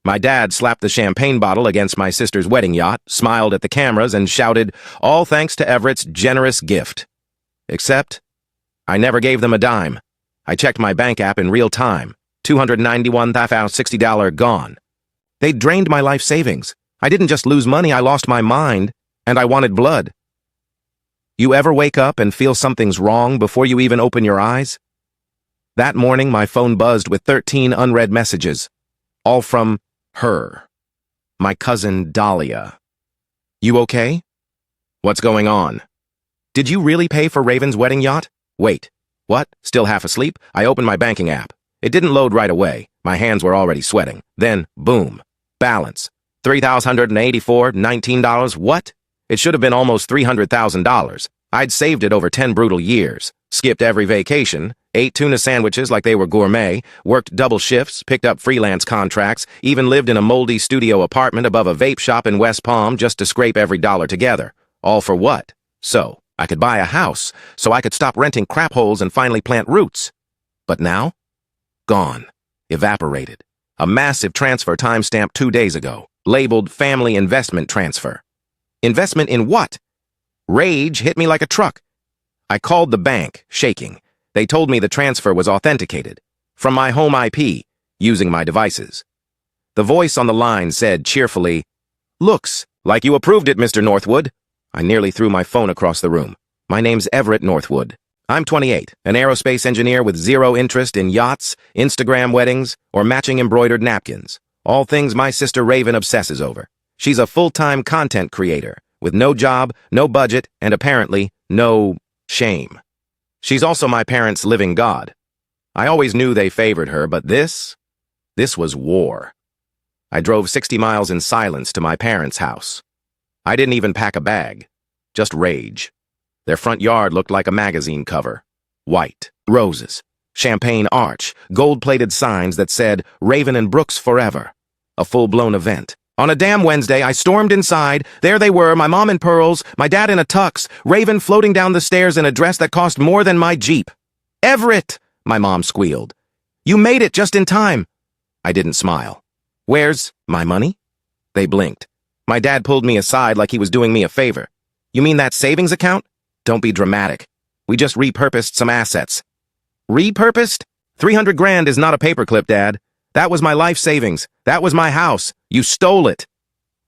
My dad slapped the champagne bottle against my sister's wedding yacht, smiled at the cameras, and shouted, "All thanks to Everett's generous gift." Except, I never gave them a dime. I checked my bank app in real time. $291,060 gone. They'd drained my life savings. I didn't just lose money, I lost my mind, and I wanted blood. You ever wake up and feel something's wrong before you even open your eyes? That morning, my phone buzzed with 13 unread messages, all from her, my cousin Dahlia. "You okay? What's going on? Did you really pay for Raven's wedding yacht? Wait, what? Still half asleep? I opened my banking app. It didn't load right away. My hands were already sweating. Then, boom, balance. $384.19. What? It should have been almost $300,000. I'd saved it over 10 brutal years. Skipped every vacation, ate tuna sandwiches like they were gourmet, worked double shifts, picked up freelance contracts, even lived in a moldy studio apartment above a vape shop in West Palm just to scrape every dollar together. All for what? So I could buy a house, so I could stop renting crap holes and finally plant roots. But now? Gone. Evaporated. A massive transfer timestamped 2 days ago, labeled family investment transfer. Investment in what? Rage hit me like a truck. I called the bank, shaking. They told me the transfer was authenticated, from my home IP, using my devices. The voice on the line said cheerfully, "Looks like you approved it, Mr. Northwood." I nearly threw my phone across the room. My name's Everett Northwood. I'm 28, an aerospace engineer with zero interest in yachts, Instagram weddings, or matching embroidered napkins. All things my sister Raven obsesses over. She's a full-time content creator, with no job, no budget, and apparently no shame. She's also my parents' living god. I always knew they favored her, but this was war. I drove 60 miles in silence to my parents' house. I didn't even pack a bag, just rage. Their front yard looked like a magazine cover. White, roses, champagne arch, gold-plated signs that said, "Raven and Brooks forever." A full-blown event. On a damn Wednesday, I stormed inside. There they were, my mom in pearls, my dad in a tux, Raven floating down the stairs in a dress that cost more than my Jeep. "Everett!" my mom squealed. "You made it just in time." I didn't smile. "Where's my money?" They blinked. My dad pulled me aside like he was doing me a favor. "You mean that savings account?" "Don't be dramatic. We just repurposed some assets." "Repurposed? 300 grand is not a paperclip, Dad. That was my life savings. That was my house. You stole it."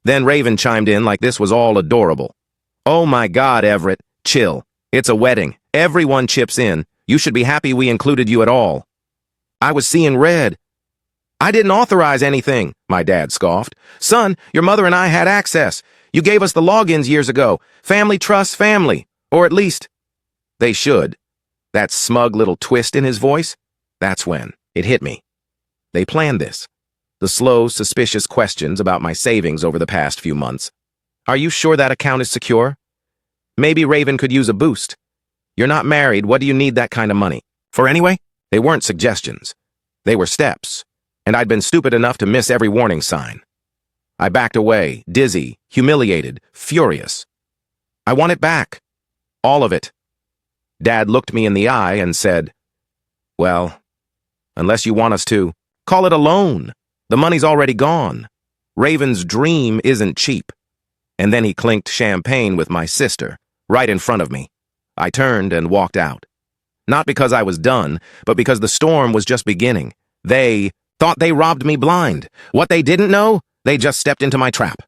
Then Raven chimed in like this was all adorable. "Oh my God, Everett. Chill. It's a wedding. Everyone chips in. You should be happy we included you at all." I was seeing red. "I didn't authorize anything," my dad scoffed. "Son, your mother and I had access. You gave us the logins years ago. Family trusts family. Or at least, they should." That smug little twist in his voice, that's when it hit me. They planned this. The slow, suspicious questions about my savings over the past few months. "Are you sure that account is secure? Maybe Raven could use a boost. You're not married, what do you need that kind of money for anyway?" They weren't suggestions. They were steps, and I'd been stupid enough to miss every warning sign. I backed away, dizzy, humiliated, furious. "I want it back. All of it." Dad looked me in the eye and said, "Well, unless you want us to, call it a loan. The money's already gone. Raven's dream isn't cheap." And then he clinked champagne with my sister, right in front of me. I turned and walked out. Not because I was done, but because the storm was just beginning. They thought they robbed me blind. What they didn't know, they just stepped into my trap.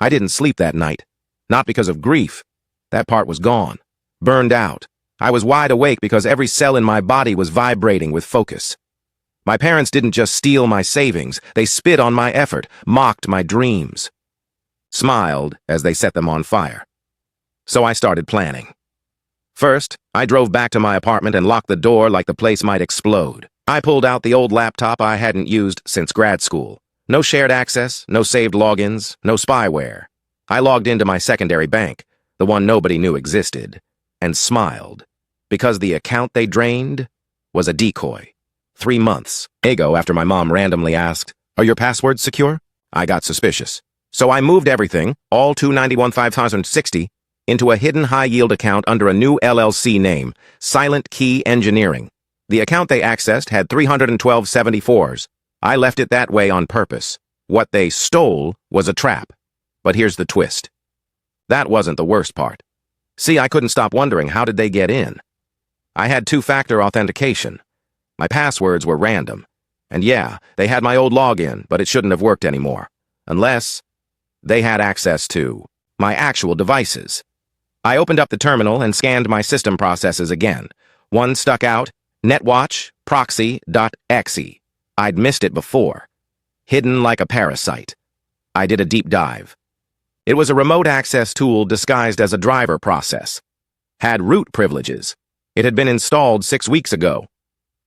I didn't sleep that night. Not because of grief. That part was gone. Burned out. I was wide awake because every cell in my body was vibrating with focus. My parents didn't just steal my savings, they spit on my effort, mocked my dreams. Smiled as they set them on fire. So I started planning. First, I drove back to my apartment and locked the door like the place might explode. I pulled out the old laptop I hadn't used since grad school. No shared access, no saved logins, no spyware. I logged into my secondary bank, the one nobody knew existed, and smiled, because the account they drained was a decoy. 3 months ago, after my mom randomly asked, "Are your passwords secure?" I got suspicious. So I moved everything, all $291,560, into a hidden high-yield account under a new LLC name, Silent Key Engineering. The account they accessed had 312 74s. I left it that way on purpose. What they stole was a trap. But here's the twist. That wasn't the worst part. See, I couldn't stop wondering, how did they get in? I had two-factor authentication. My passwords were random. And yeah, they had my old login, but it shouldn't have worked anymore. Unless they had access to my actual devices. I opened up the terminal and scanned my system processes again. One stuck out, netwatch proxy.exe. I'd missed it before. Hidden like a parasite. I did a deep dive. It was a remote access tool disguised as a driver process. Had root privileges. It had been installed 6 weeks ago.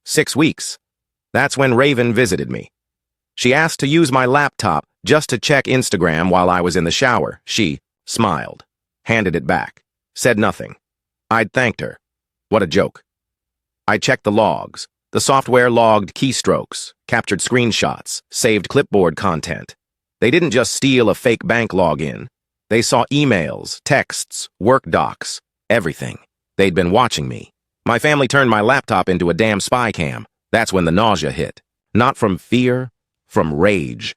6 weeks. That's when Raven visited me. She asked to use my laptop just to check Instagram while I was in the shower. She smiled, handed it back, said nothing. I'd thanked her. What a joke. I checked the logs. The software logged keystrokes, captured screenshots, saved clipboard content. They didn't just steal a fake bank login. They saw emails, texts, work docs, everything. They'd been watching me. My family turned my laptop into a damn spy cam. That's when the nausea hit. Not from fear, from rage.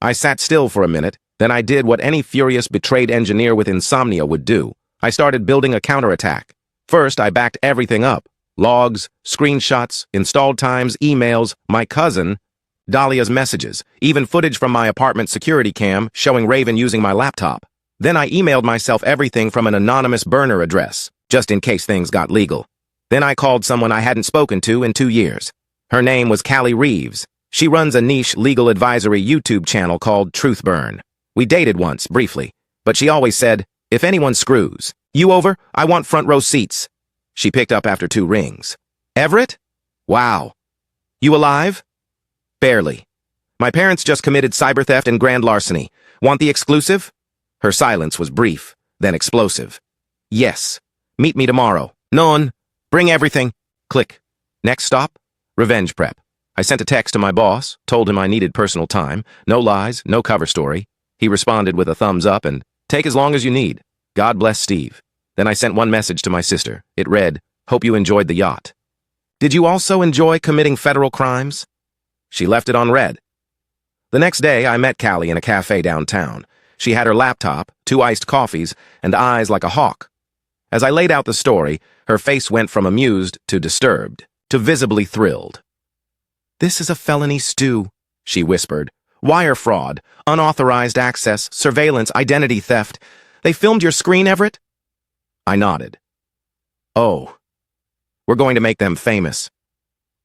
I sat still for a minute, then I did what any furious, betrayed engineer with insomnia would do. I started building a counterattack. First, I backed everything up. Logs, screenshots, installed times, emails, my cousin, Dahlia's messages, even footage from my apartment security cam showing Raven using my laptop. Then I emailed myself everything from an anonymous burner address, just in case things got legal. Then I called someone I hadn't spoken to in 2 years. Her name was Callie Reeves. She runs a niche legal advisory YouTube channel called Truth Burn. We dated once, briefly, but she always said, if anyone screws, you over, I want front row seats. She picked up after 2 rings. Everett? Wow. You alive? Barely. My parents just committed cyber theft and grand larceny. Want the exclusive? Her silence was brief, then explosive. Yes. Meet me tomorrow. None. Bring everything. Click. Next stop? Revenge prep. I sent a text to my boss, told him I needed personal time. No lies, no cover story. He responded with a thumbs up and, take as long as you need. God bless Steve. Then I sent one message to my sister. It read, hope you enjoyed the yacht. Did you also enjoy committing federal crimes? She left it on red. The next day, I met Callie in a cafe downtown. She had her laptop, 2 iced coffees, and eyes like a hawk. As I laid out the story, her face went from amused to disturbed, to visibly thrilled. This is a felony stew, she whispered. Wire fraud, unauthorized access, surveillance, identity theft. They filmed your screen, Everett? I nodded. Oh, we're going to make them famous.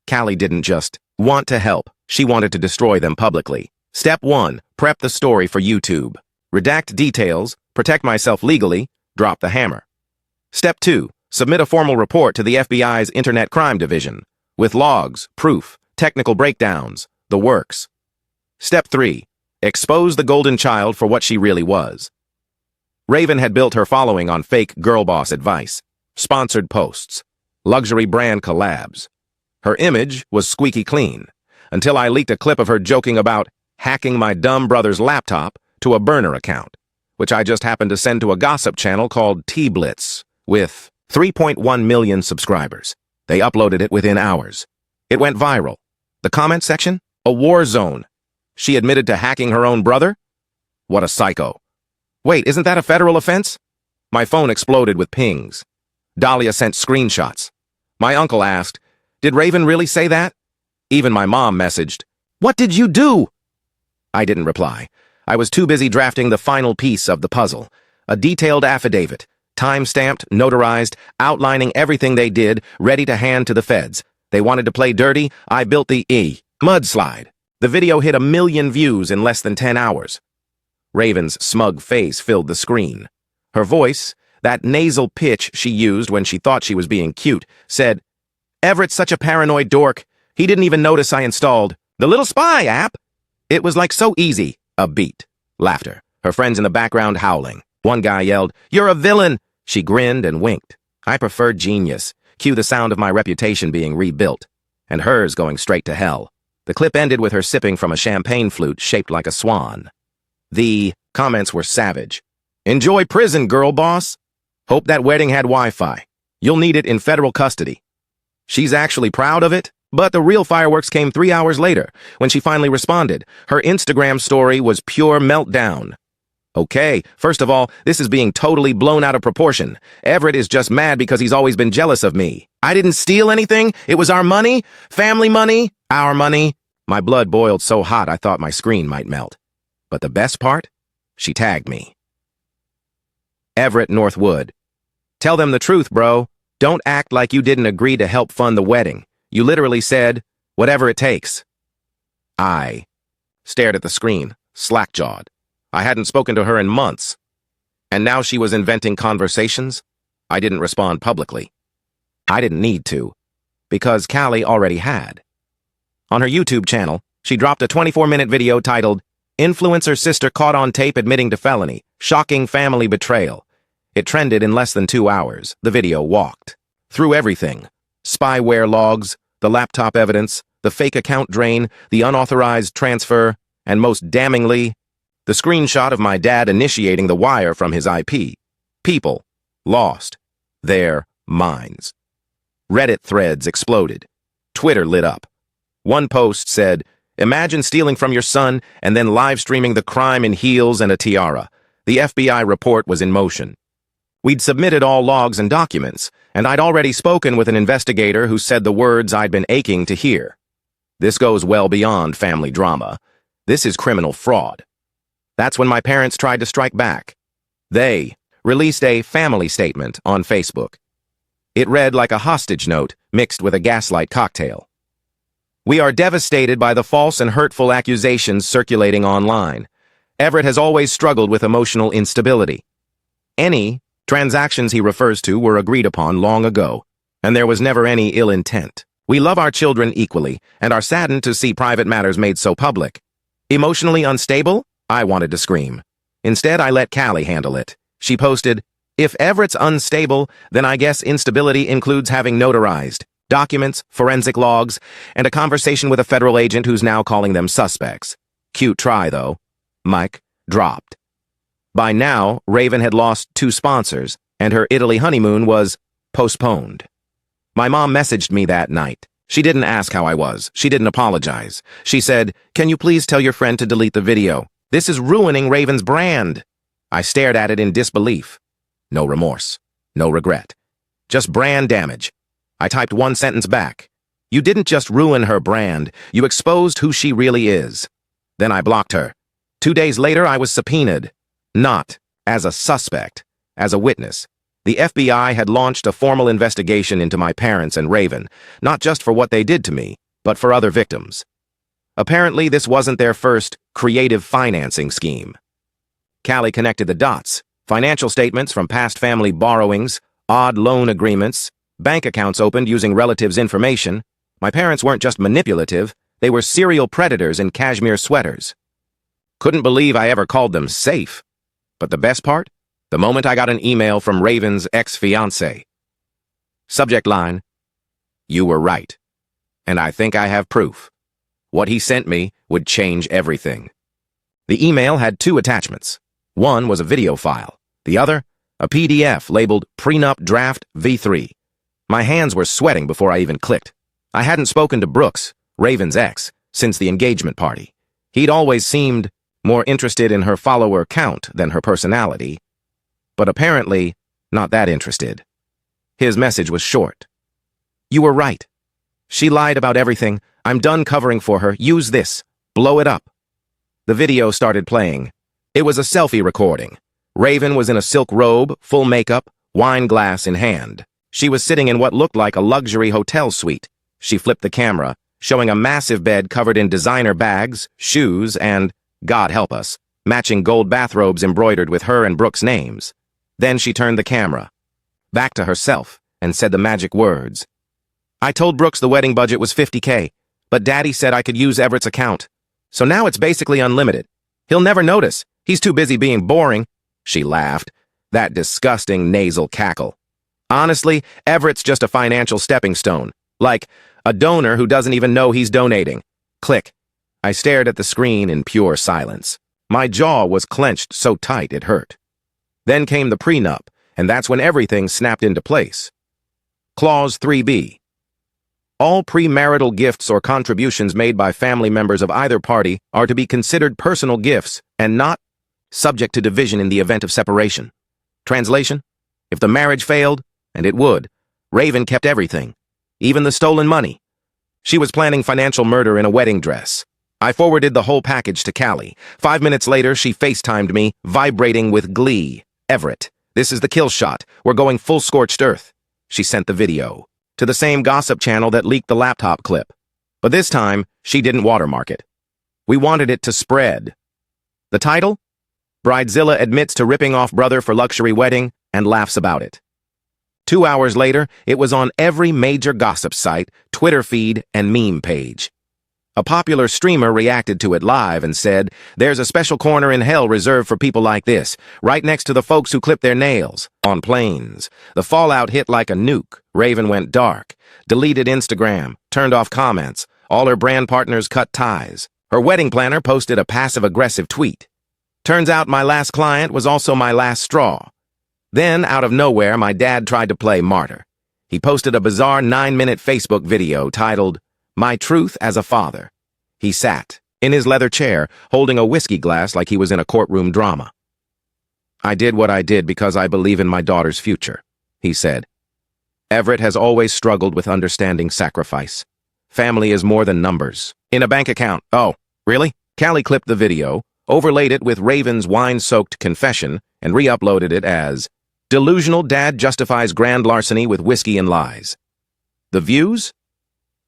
Callie didn't just want to help. She wanted to destroy them publicly. Step 1, prep the story for YouTube. Redact details, protect myself legally, drop the hammer. Step 2, submit a formal report to the FBI's Internet Crime Division, with logs, proof, technical breakdowns, the works. Step 3, expose the golden child for what she really was. Raven had built her following on fake girl boss advice, sponsored posts, luxury brand collabs. Her image was squeaky clean, until I leaked a clip of her joking about hacking my dumb brother's laptop to a burner account, which I just happened to send to a gossip channel called T-Blitz, with 3.1 million subscribers. They uploaded it within hours. It went viral. The comment section? A war zone. She admitted to hacking her own brother? What a psycho. Wait, isn't that a federal offense? My phone exploded with pings. Dahlia sent screenshots. My uncle asked, did Raven really say that? Even my mom messaged, what did you do? I didn't reply. I was too busy drafting the final piece of the puzzle, a detailed affidavit, time-stamped, notarized, outlining everything they did, ready to hand to the feds. They wanted to play dirty. I built the mudslide. The video hit 1 million views in less than 10 hours. Raven's smug face filled the screen. Her voice, that nasal pitch she used when she thought she was being cute, said, Everett's such a paranoid dork. He didn't even notice I installed the little spy app. It was like so easy. A beat. Laughter. Her friends in the background howling. One guy yelled, you're a villain. She grinned and winked. I preferred genius. Cue the sound of my reputation being rebuilt. And hers going straight to hell. The clip ended with her sipping from a champagne flute shaped like a swan. The comments were savage. Enjoy prison, girl boss. Hope that wedding had Wi-Fi. You'll need it in federal custody. She's actually proud of it? But the real fireworks came 3 hours later, when she finally responded. Her Instagram story was pure meltdown. Okay, first of all, this is being totally blown out of proportion. Everett is just mad because he's always been jealous of me. I didn't steal anything. It was our money, family money, our money. My blood boiled so hot I thought my screen might melt. But the best part? She tagged me. Everett Northwood. Tell them the truth, bro. Don't act like you didn't agree to help fund the wedding. You literally said, whatever it takes. I stared at the screen, slack-jawed. I hadn't spoken to her in months. And now she was inventing conversations? I didn't respond publicly. I didn't need to, because Callie already had. On her YouTube channel, she dropped a 24-minute video titled, Influencer Sister Caught on Tape Admitting to Felony, Shocking Family Betrayal. It trended in less than 2 hours. The video walked through everything. Spyware logs, the laptop evidence, the fake account drain, the unauthorized transfer, and most damningly, the screenshot of my dad initiating the wire from his IP. People lost their minds. Reddit threads exploded. Twitter lit up. One post said, imagine stealing from your son and then live streaming the crime in heels and a tiara. The FBI report was in motion. We'd submitted all logs and documents, and I'd already spoken with an investigator who said the words I'd been aching to hear. This goes well beyond family drama. This is criminal fraud. That's when my parents tried to strike back. They released a family statement on Facebook. It read like a hostage note mixed with a gaslight cocktail. We are devastated by the false and hurtful accusations circulating online. Everett has always struggled with emotional instability. Any transactions he refers to were agreed upon long ago, and there was never any ill intent. We love our children equally and are saddened to see private matters made so public. Emotionally unstable? I wanted to scream. Instead, I let Callie handle it. She posted, if Everett's unstable, then I guess instability includes having notarized documents, forensic logs, and a conversation with a federal agent who's now calling them suspects. Cute try, though. Mic dropped. By now, Raven had lost 2 sponsors, and her Italy honeymoon was postponed. My mom messaged me that night. She didn't ask how I was. She didn't apologize. She said, can you please tell your friend to delete the video? This is ruining Raven's brand. I stared at it in disbelief. No remorse. No regret. Just brand damage. I typed one sentence back. You didn't just ruin her brand. You exposed who she really is. Then I blocked her. 2 days later, I was subpoenaed. Not as a suspect, as a witness. The FBI had launched a formal investigation into my parents and Raven, not just for what they did to me, but for other victims. Apparently, this wasn't their first creative financing scheme. Callie connected the dots. Financial statements from past family borrowings, odd loan agreements, bank accounts opened using relatives' information. My parents weren't just manipulative, they were serial predators in cashmere sweaters. Couldn't believe I ever called them safe. But the best part? The moment I got an email from Raven's ex-fiancé. Subject line, you were right. And I think I have proof. What he sent me would change everything. The email had 2 attachments. One was a video file. The other, a PDF labeled Prenup Draft V3. My hands were sweating before I even clicked. I hadn't spoken to Brooks, Raven's ex, since the engagement party. He'd always seemed more interested in her follower count than her personality, but apparently not that interested. His message was short. You were right. She lied about everything. I'm done covering for her. Use this. Blow it up. The video started playing. It was a selfie recording. Raven was in a silk robe, full makeup, wine glass in hand. She was sitting in what looked like a luxury hotel suite. She flipped the camera, showing a massive bed covered in designer bags, shoes, and, God help us, matching gold bathrobes embroidered with her and Brooks' names. Then she turned the camera back to herself and said the magic words. I told Brooks the wedding budget was $50K, but Daddy said I could use Everett's account. So now it's basically unlimited. He'll never notice. He's too busy being boring. She laughed, that disgusting nasal cackle. Honestly, Everett's just a financial stepping stone, like a donor who doesn't even know he's donating. Click. I stared at the screen in pure silence. My jaw was clenched so tight it hurt. Then came the prenup, and that's when everything snapped into place. Clause 3B. All premarital gifts or contributions made by family members of either party are to be considered personal gifts and not subject to division in the event of separation. Translation: if the marriage failed, and it would, Raven kept everything, even the stolen money. She was planning financial murder in a wedding dress. I forwarded the whole package to Callie. 5 minutes later, she FaceTimed me, vibrating with glee. "Everett, this is the kill shot. We're going full scorched earth." She sent the video to the same gossip channel that leaked the laptop clip. But this time, she didn't watermark it. We wanted it to spread. The title? Bridezilla admits to ripping off brother for luxury wedding and laughs about it. 2 hours later, it was on every major gossip site, Twitter feed, and meme page. A popular streamer reacted to it live and said, "There's a special corner in hell reserved for people like this, right next to the folks who clip their nails on planes." The fallout hit like a nuke. Raven went dark, deleted Instagram, turned off comments. All her brand partners cut ties. Her wedding planner posted a passive-aggressive tweet. "Turns out my last client was also my last straw." Then, out of nowhere, my dad tried to play martyr. He posted a bizarre 9-minute Facebook video titled, "My Truth as a Father." He sat in his leather chair, holding a whiskey glass like he was in a courtroom drama. "I did what I did because I believe in my daughter's future," he said. "Everett has always struggled with understanding sacrifice. Family is more than numbers. In a bank account." "Oh, really?" Callie clipped the video, overlaid it with Raven's wine-soaked confession, and re-uploaded it as, "Delusional dad justifies grand larceny with whiskey and lies." The views?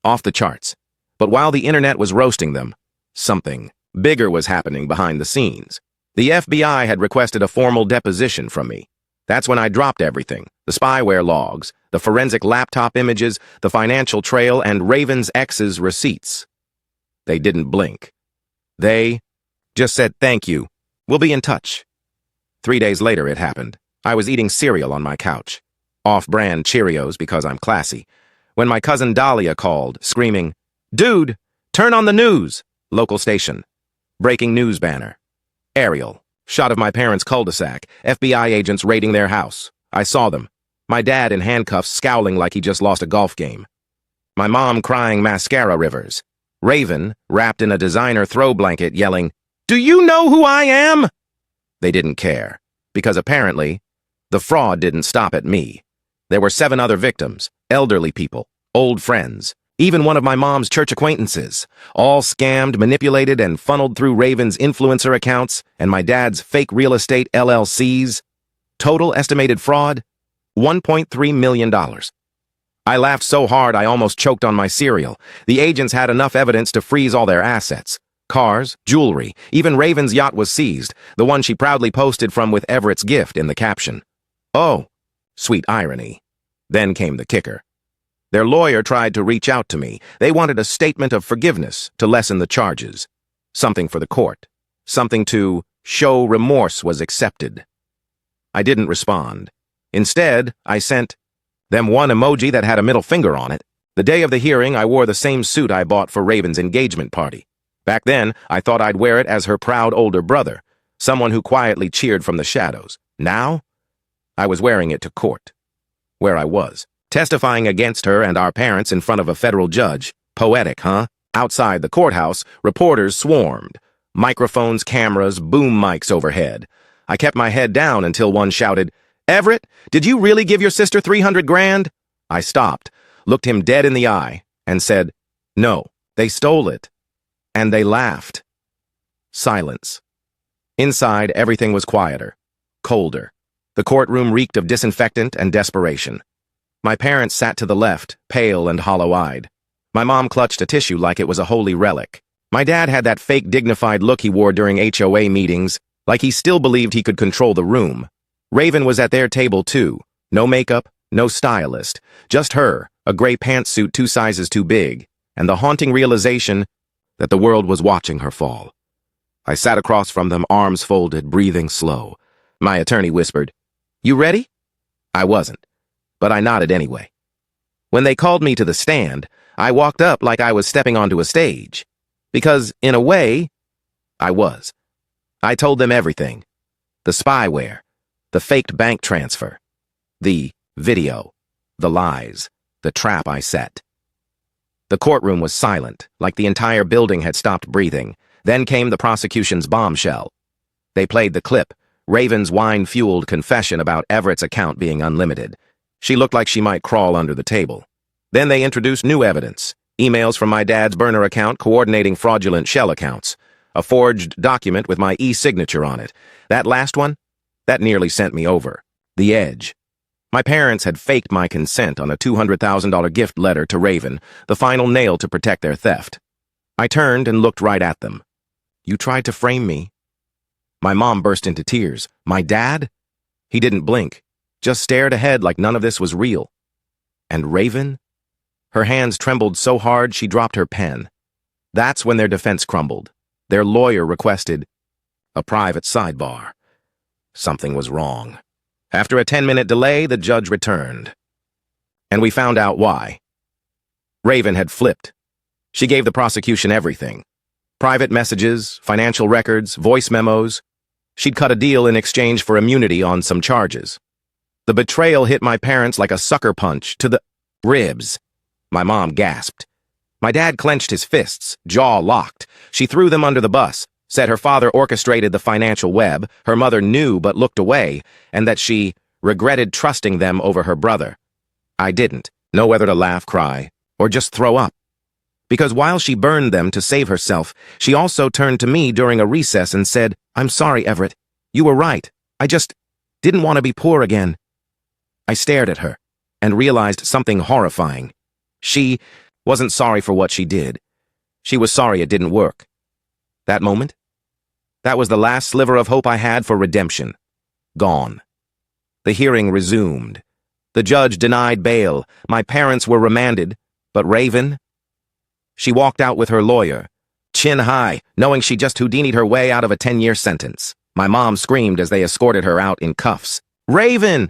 Off the charts. But while the internet was roasting them, something bigger was happening behind the scenes. The FBI had requested a formal deposition from me. That's when I dropped everything: the spyware logs, the forensic laptop images, the financial trail, and Raven's ex's receipts. They didn't blink. They just said, "Thank you. We'll be in touch." 3 days later, it happened. I was eating cereal on my couch. Off-brand Cheerios because I'm classy. When my cousin Dahlia called, screaming, "Dude, turn on the news!" Local station. Breaking news banner. Aerial. Shot of my parents' cul-de-sac. FBI agents raiding their house. I saw them. My dad in handcuffs, scowling like he just lost a golf game. My mom crying mascara rivers. Raven, wrapped in a designer throw blanket, yelling, "Do you know who I am?" They didn't care, because apparently, the fraud didn't stop at me. There were 7 other victims, elderly people, old friends, even one of my mom's church acquaintances, all scammed, manipulated, and funneled through Raven's influencer accounts and my dad's fake real estate LLCs. Total estimated fraud, $1.3 million. I laughed so hard I almost choked on my cereal. The agents had enough evidence to freeze all their assets. Cars, jewelry, even Raven's yacht was seized, the one she proudly posted from with Everett's gift in the caption. Oh, sweet irony. Then came the kicker. Their lawyer tried to reach out to me. They wanted a statement of forgiveness to lessen the charges. Something for the court. Something to show remorse was accepted. I didn't respond. Instead, I sent them one emoji that had a middle finger on it. The day of the hearing, I wore the same suit I bought for Raven's engagement party. Back then, I thought I'd wear it as her proud older brother, someone who quietly cheered from the shadows. Now, I was wearing it to court, where I was, testifying against her and our parents in front of a federal judge. Poetic, huh? Outside the courthouse, reporters swarmed. Microphones, cameras, boom mics overhead. I kept my head down until one shouted, "Everett, did you really give your sister 300 grand? I stopped, looked him dead in the eye, and said, "No, they stole it." And they laughed. Silence. Inside, everything was quieter, colder. The courtroom reeked of disinfectant and desperation. My parents sat to the left, pale and hollow-eyed. My mom clutched a tissue like it was a holy relic. My dad had that fake dignified look he wore during HOA meetings, like he still believed he could control the room. Raven was at their table too. No makeup, no stylist. Just her, a gray pantsuit 2 sizes too big, and the haunting realization that the world was watching her fall. I sat across from them, arms folded, breathing slow. My attorney whispered, "You ready?" I wasn't, but I nodded anyway. When they called me to the stand, I walked up like I was stepping onto a stage. Because, in a way, I was. I told them everything. The spyware, the faked bank transfer, the video, the lies, the trap I set. The courtroom was silent, like the entire building had stopped breathing. Then came the prosecution's bombshell. They played the clip, Raven's wine-fueled confession about Everett's account being unlimited. She looked like she might crawl under the table. Then they introduced new evidence, emails from my dad's burner account coordinating fraudulent shell accounts, a forged document with my e-signature on it. That last one? That nearly sent me over the edge. My parents had faked my consent on a $200,000 gift letter to Raven, the final nail to protect their theft. I turned and looked right at them. You tried to frame me. My mom burst into tears. My dad? He didn't blink, just stared ahead like none of this was real. And Raven? Her hands trembled so hard she dropped her pen. That's when their defense crumbled. Their lawyer requested a private sidebar. Something was wrong. After a 10-minute delay, the judge returned. And we found out why. Raven had flipped. She gave the prosecution everything. Private messages, financial records, voice memos. She'd cut a deal in exchange for immunity on some charges. The betrayal hit my parents like a sucker punch to the ribs. My mom gasped. My dad clenched his fists, jaw locked. She threw them under the bus, said her father orchestrated the financial web, her mother knew but looked away, and that she regretted trusting them over her brother. I didn't know whether to laugh, cry, or just throw up. Because while she burned them to save herself, she also turned to me during a recess and said, I'm sorry, Everett. You were right. I just didn't want to be poor again. I stared at her and realized something horrifying. She wasn't sorry for what she did. She was sorry it didn't work. That moment? That was the last sliver of hope I had for redemption. Gone. The hearing resumed. The judge denied bail. My parents were remanded. But Raven? She walked out with her lawyer, chin high, knowing she just Houdini'd her way out of a 10-year sentence. My mom screamed as they escorted her out in cuffs. Raven!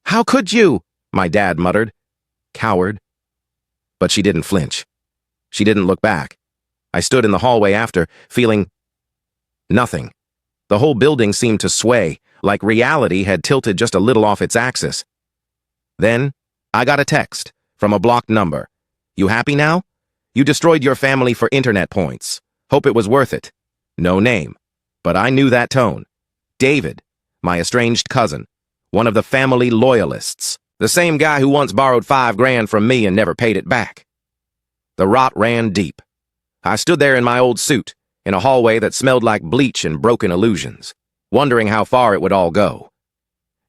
How could you? My dad muttered. Coward. But she didn't flinch. She didn't look back. I stood in the hallway after, feeling nothing. The whole building seemed to sway, like reality had tilted just a little off its axis. Then, I got a text from a blocked number. You happy now? You destroyed your family for internet points. Hope it was worth it. No name. But I knew that tone. David, my estranged cousin, one of the family loyalists, the same guy who once borrowed $5,000 from me and never paid it back. The rot ran deep. I stood there in my old suit, in a hallway that smelled like bleach and broken illusions, wondering how far it would all go.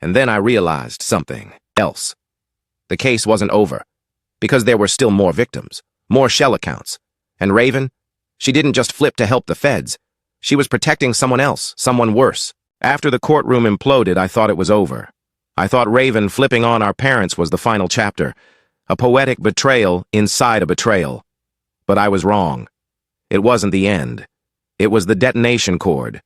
And then I realized something else. The case wasn't over, because there were still more victims, more shell accounts. And Raven, she didn't just flip to help the feds. She was protecting someone else, someone worse. After the courtroom imploded, I thought it was over. I thought Raven flipping on our parents was the final chapter, a poetic betrayal inside a betrayal. But I was wrong. It wasn't the end. It was the detonation cord.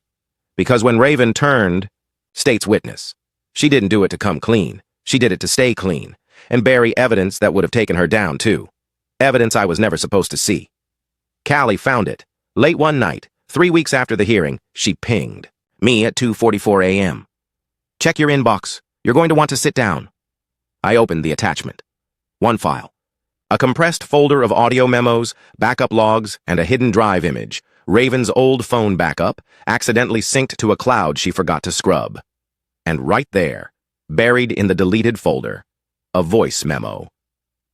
Because when Raven turned, state's witness, she didn't do it to come clean. She did it to stay clean, and bury evidence that would have taken her down, too. Evidence I was never supposed to see. Callie found it. Late one night, 3 weeks after the hearing, she pinged me at 2:44 a.m. Check your inbox. You're going to want to sit down. I opened the attachment. One file. A compressed folder of audio memos, backup logs, and a hidden drive image. Raven's old phone backup, accidentally synced to a cloud she forgot to scrub. And right there, buried in the deleted folder, a voice memo.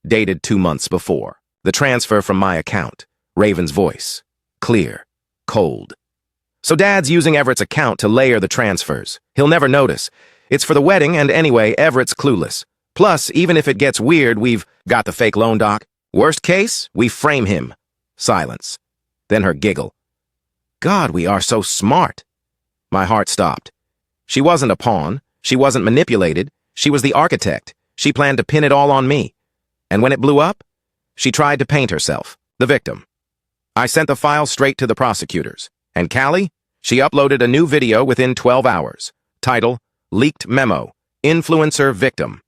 Dated 2 months before. The transfer from my account. Raven's voice. Clear. Cold. So Dad's using Everett's account to layer the transfers. He'll never notice. It's for the wedding, and anyway, Everett's clueless. Plus, even if it gets weird, we've got the fake loan doc. Worst case, we frame him. Silence. Then her giggle. God, we are so smart. My heart stopped. She wasn't a pawn. She wasn't manipulated. She was the architect. She planned to pin it all on me. And when it blew up, she tried to paint herself, the victim. I sent the file straight to the prosecutors. And Callie? She uploaded a new video within 12 hours. Title, Leaked Memo, Influencer Victim.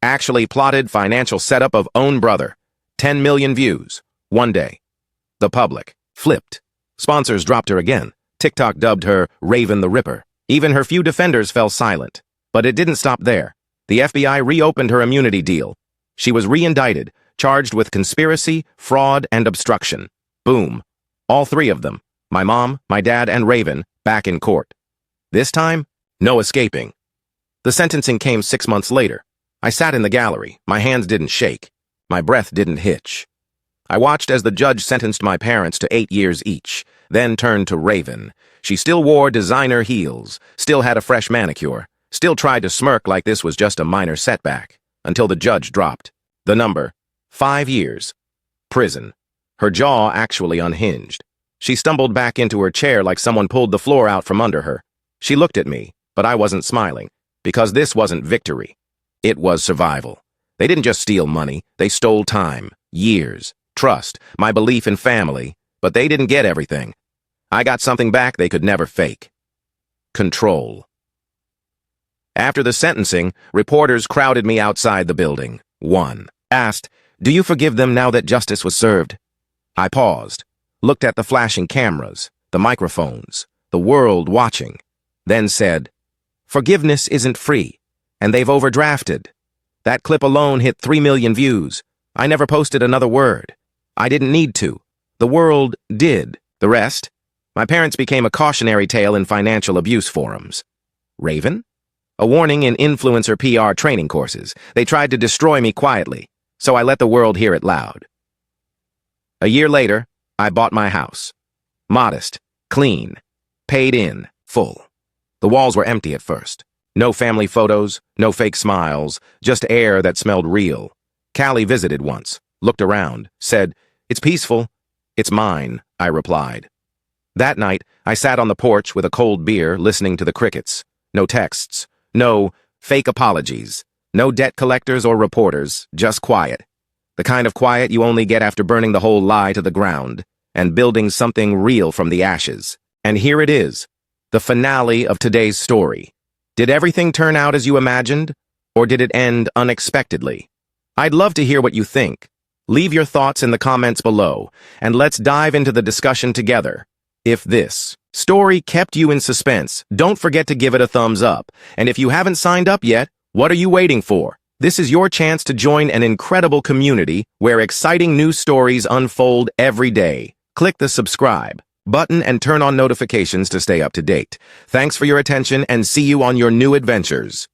Actually plotted financial setup of own brother. 10 million views. One day. The public flipped. Sponsors dropped her again. TikTok dubbed her Raven the Ripper. Even her few defenders fell silent. But it didn't stop there. The FBI reopened her immunity deal. She was re-indicted, charged with conspiracy, fraud, and obstruction. Boom. All three of them, my mom, my dad, and Raven, back in court. This time, no escaping. The sentencing came 6 months later. I sat in the gallery. My hands didn't shake. My breath didn't hitch. I watched as the judge sentenced my parents to 8 years each, then turned to Raven. She still wore designer heels, still had a fresh manicure, still tried to smirk like this was just a minor setback, until the judge dropped. The number, 5 years. Prison. Her jaw actually unhinged. She stumbled back into her chair like someone pulled the floor out from under her. She looked at me, but I wasn't smiling, because this wasn't victory. It was survival. They didn't just steal money, they stole time, years, trust, my belief in family, but they didn't get everything. I got something back they could never fake. Control. After the sentencing, reporters crowded me outside the building. One asked, "Do you forgive them now that justice was served?" I paused, looked at the flashing cameras, the microphones, the world watching, then said, "Forgiveness isn't free, and they've overdrafted. That clip alone hit 3 million views. I never posted another word. I didn't need to. The world did. The rest? My parents became a cautionary tale in financial abuse forums. Raven? A warning in influencer PR training courses. They tried to destroy me quietly, so I let the world hear it loud. A year later, I bought my house. Modest, clean, paid in, full. The walls were empty at first. No family photos, no fake smiles, just air that smelled real. Callie visited once, looked around, said, "It's peaceful." "It's mine," I replied. That night, I sat on the porch with a cold beer listening to the crickets. No texts, no fake apologies, no debt collectors or reporters, just quiet. The kind of quiet you only get after burning the whole lie to the ground and building something real from the ashes. And here it is, the finale of today's story. Did everything turn out as you imagined, or did it end unexpectedly? I'd love to hear what you think. Leave your thoughts in the comments below, and let's dive into the discussion together. If this story kept you in suspense, don't forget to give it a thumbs up. And if you haven't signed up yet, what are you waiting for? This is your chance to join an incredible community where exciting new stories unfold every day. Click the subscribe button and turn on notifications to stay up to date. Thanks for your attention and see you on your new adventures.